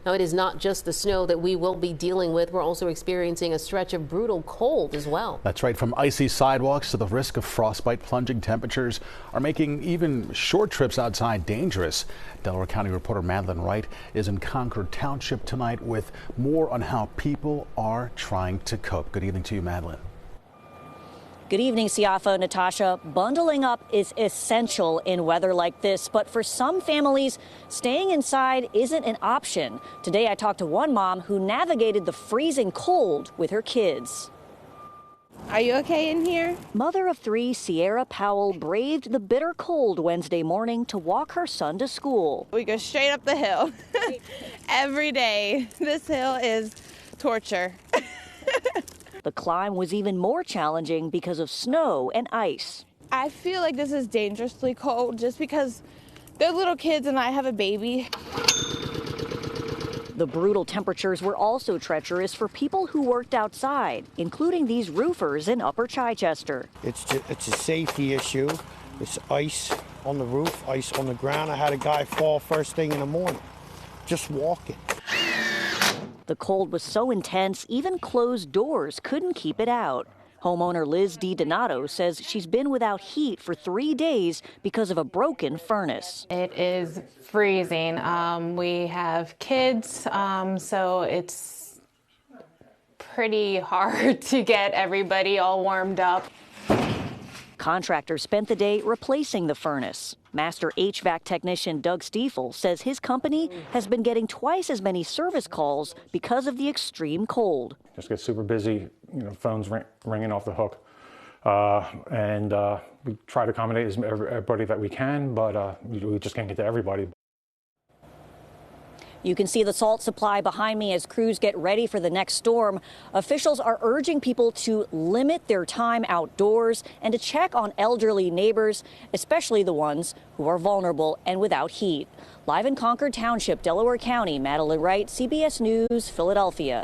Now, it is not just the snow that we will be dealing with. We're also experiencing a stretch of brutal cold as well. That's right. From icy sidewalks to the risk of frostbite, plunging temperatures are making even short trips outside dangerous. Delaware County reporter Madeleine Wright is in Concord Township tonight with more on how people are trying to cope. Good evening to you, Madeleine. Good evening, Siafa, Natasha. Bundling up is essential in weather like this, but for some families, staying inside isn't an option. Today, I talked to one mom who navigated the freezing cold with her kids. Are you okay in here? Mother of three, Sierra Powell, braved the bitter cold Wednesday morning to walk her son to school. We go straight up the hill every day. This hill is torture. The climb was even more challenging because of snow and ice. I feel like this is dangerously cold just because they're little kids and I have a baby. The brutal temperatures were also treacherous for people who worked outside, including these roofers in Upper Chichester. It's a safety issue. It's ice on the roof, ice on the ground. I had a guy fall first thing in the morning, just walking. The cold was so intense, even closed doors couldn't keep it out. Homeowner Liz DiDonato says she's been without heat for 3 days because of a broken furnace. It is freezing. We have kids, so it's pretty hard to get everybody all warmed up. Contractors spent the day replacing the furnace. Master HVAC technician Doug Stiefel says his company has been getting twice as many service calls because of the extreme cold. Just get super busy, phones ringing off the hook. And we try to accommodate everybody that we can, but we just can't get to everybody. You can see the salt supply behind me as crews get ready for the next storm. Officials are urging people to limit their time outdoors and to check on elderly neighbors, especially the ones who are vulnerable and without heat. Live in Concord Township, Delaware County, Madeleine Wright, CBS News, Philadelphia.